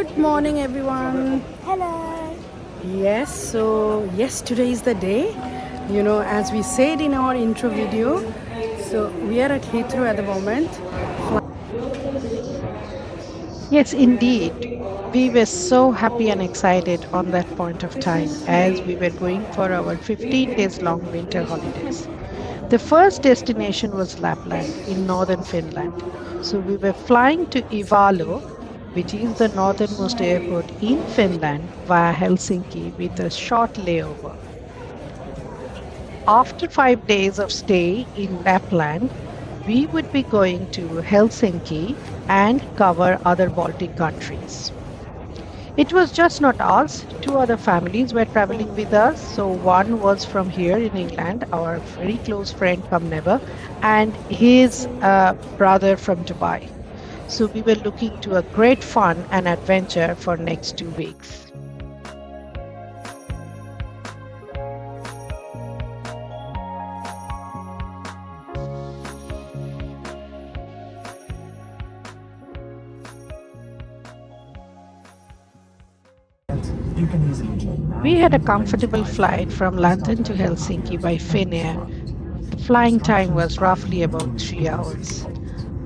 Good morning, everyone. Hello. Yes, today is the day. As we said in our intro video, so we are at Heathrow at the moment. Yes, indeed. We were so happy and excited on that point of time as we were going for our 15 days long winter holidays. The first destination was Lapland in northern Finland. So we were flying to Ivalo, which is the northernmost airport in Finland, via Helsinki with a short layover. After 5 days of stay in Lapland, we would be going to Helsinki and cover other Baltic countries. It was just not us. Two other families were traveling with us. So one was from here in England, our very close friend come never, and his brother from Dubai. So we were looking to a great fun and adventure for next 2 weeks. We had a comfortable flight from London to Helsinki by Finnair. The flying time was roughly about 3 hours.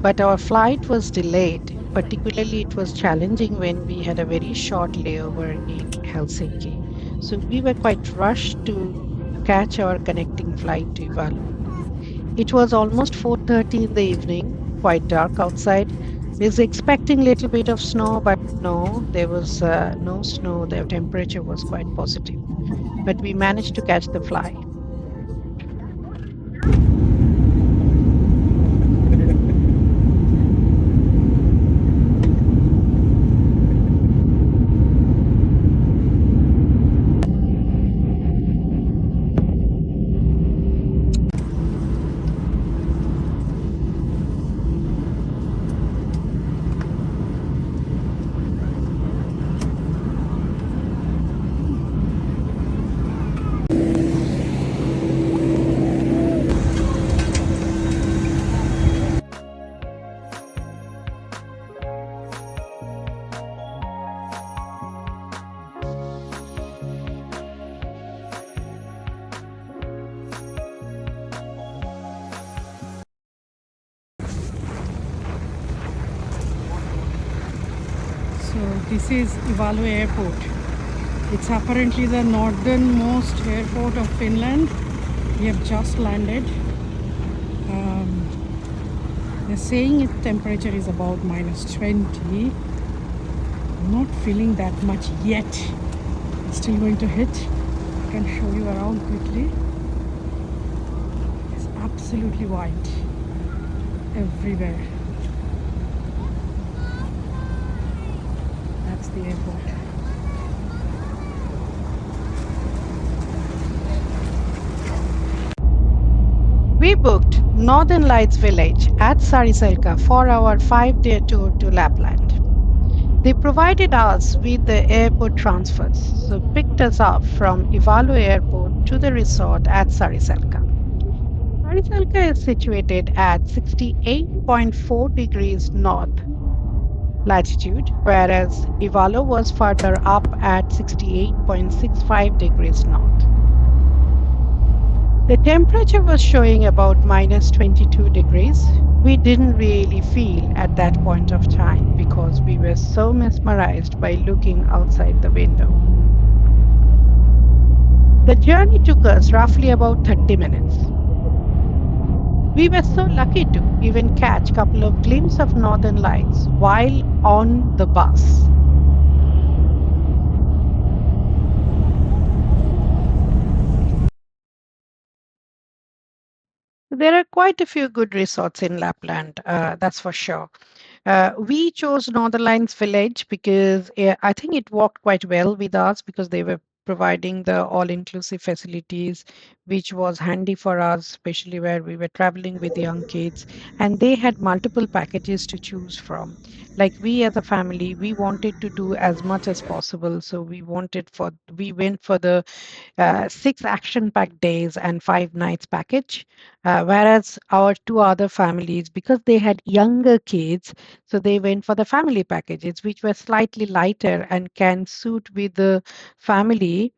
But our flight was delayed. Particularly, it was challenging when we had a very short layover in Helsinki. So we were quite rushed to catch our connecting flight to Ivalo. It was almost 4:30 in the evening, quite dark outside. We was expecting a little bit of snow, but no, there was no snow. The temperature was quite positive. But we managed to catch the fly. So this is Ivalo Airport. It's apparently the northernmost airport of Finland. We have just landed. They're saying its temperature is about -20. I'm not feeling that much yet. It's still going to hit. I can show you around quickly. It's absolutely white everywhere. That's the airport. We booked Northern Lights Village at Saariselka for our 5-day tour to Lapland. They provided us with the airport transfers, so picked us up from Ivalo Airport to the resort at Saariselka. Saariselka is situated at 68.4 degrees north latitude, whereas Ivalo was further up at 68.65 degrees north. The temperature was showing about -22 degrees. We didn't really feel at that point of time because we were so mesmerized by looking outside the window. The journey took us roughly about 30 minutes. We were so lucky to even catch a couple of glimpses of northern lights while on the bus. There are quite a few good resorts in Lapland, that's for sure. We chose Northern Lights Village because I think it worked quite well with us because they were providing the all-inclusive facilities. which was handy for us, especially where we were traveling with young kids. And they had multiple packages to choose from. Like we as a family, we wanted to do as much as possible. So we went for the 6 action-packed days and 5 nights package. Whereas our two other families, because they had younger kids, so they went for the family packages, which were slightly lighter and can suit with the family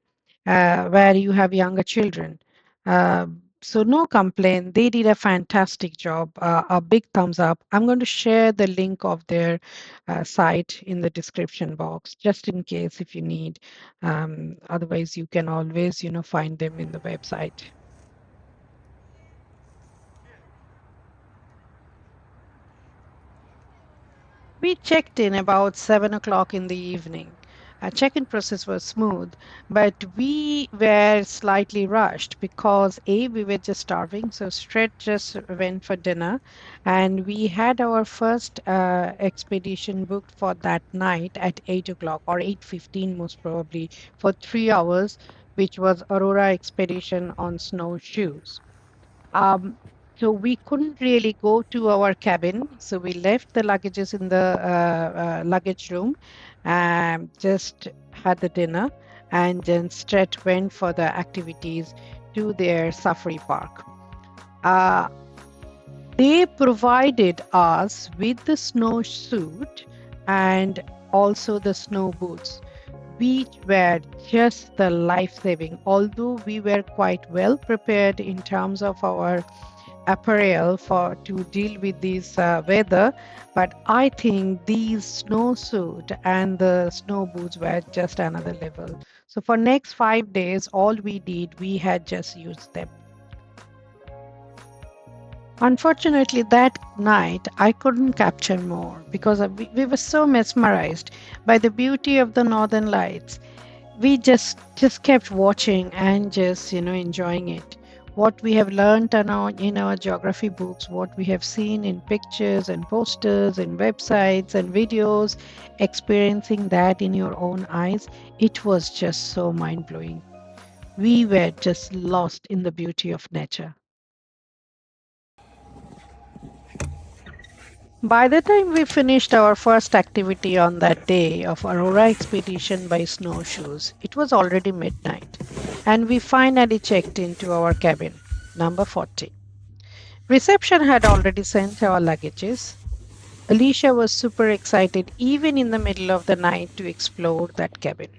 where you have younger children. Uh, so no complaint. They did a fantastic job. A big thumbs up. I'm going to share the link of their site in the description box, just in case if you need. Otherwise, you can always, find them in the website. We checked in about 7 o'clock in the evening. Check-in process was smooth, but we were slightly rushed because we were just starving, so straight just went for dinner, and we had our first expedition booked for that night at 8 o'clock or 8:15 most probably for 3 hours, which was Aurora expedition on snowshoes. Um, so we couldn't really go to our cabin. So we left the luggages in the luggage room, just had the dinner, and then straight went for the activities to their safari park. Uh, they provided us with the snowsuit and also the snow boots, which were just the life saving. Although we were quite well prepared in terms of our apparel for to deal with this weather, but I think these snowsuit and the snow boots were just another level. So for next 5 days, all we did, we had just used them. Unfortunately, that night I couldn't capture more because we were so mesmerized by the beauty of the northern lights. We just kept watching and just enjoying it. What we have learned in our geography books, what we have seen in pictures and posters and websites and videos, experiencing that in your own eyes, it was just so mind-blowing. We were just lost in the beauty of nature. By the time we finished our first activity on that day of Aurora expedition by snowshoes, it was already midnight, and we finally checked into our cabin, number 40. Reception had already sent our luggages. Alicia was super excited, even in the middle of the night, to explore that cabin.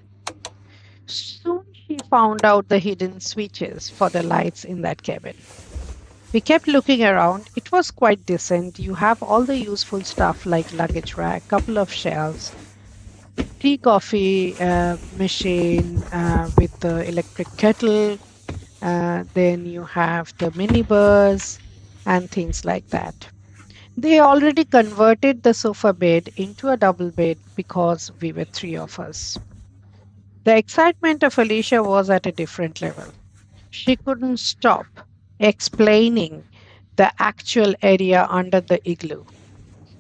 Soon she found out the hidden switches for the lights in that cabin. We kept looking around. It was quite decent. You have all the useful stuff like luggage rack, couple of shelves, tea coffee machine with the electric kettle. Then you have the minibus and things like that. They already converted the sofa bed into a double bed because we were three of us. The excitement of Alicia was at a different level. She couldn't stop explaining the actual area under the igloo,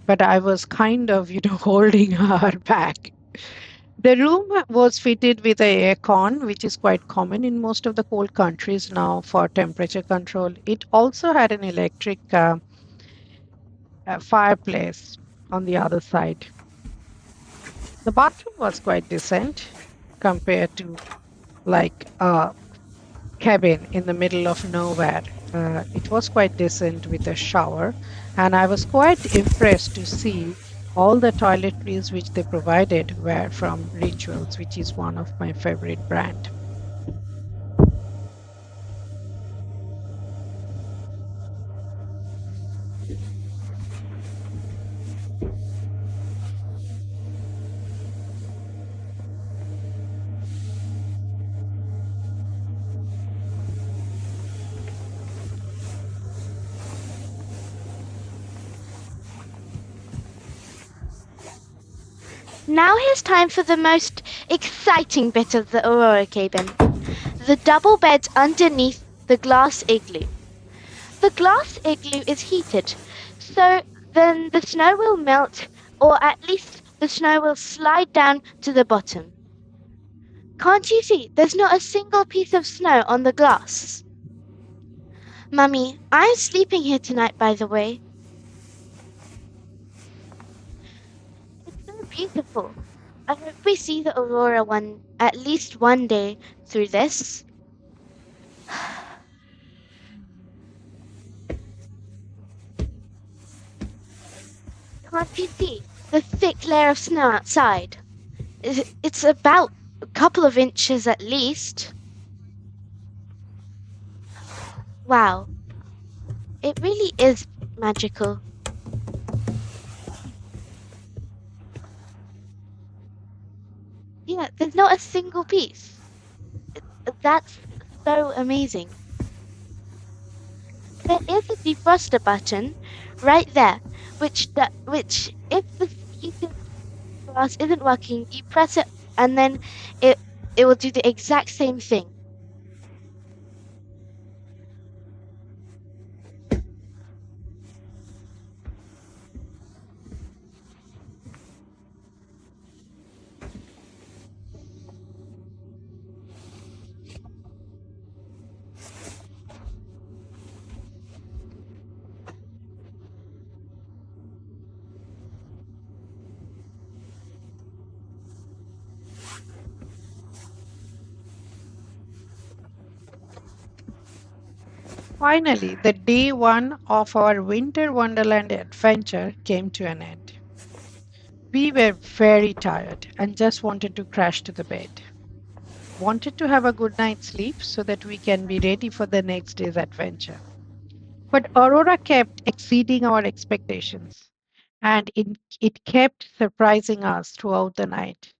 but I was kind of, holding her back. The room was fitted with a aircon, which is quite common in most of the cold countries now for temperature control. It also had an electric fireplace on the other side. The bathroom was quite decent compared to like a cabin in the middle of nowhere. It was quite decent with a shower, and I was quite impressed to see all the toiletries which they provided were from Rituals, which is one of my favorite brand. Now here's time for the most exciting bit of the Aurora cabin. The double bed underneath the glass igloo. The glass igloo is heated, so then the snow will melt, or at least the snow will slide down to the bottom. Can't you see? There's not a single piece of snow on the glass. Mummy, I'm sleeping here tonight, by the way. It's so beautiful. I hope we see the Aurora one at least one day through this. Can't you see the thick layer of snow outside? It's about a couple of inches at least. Wow, it really is magical. Yeah, there's not a single piece. That's so amazing. There is a defroster button right there, which if the heated glass isn't working, you press it and then it it will do the exact same thing. Finally, the day one of our winter wonderland adventure came to an end. We were very tired and just wanted to crash to the bed. Wanted to have a good night's sleep so that we can be ready for the next day's adventure. But Aurora kept exceeding our expectations, and it kept surprising us throughout the night.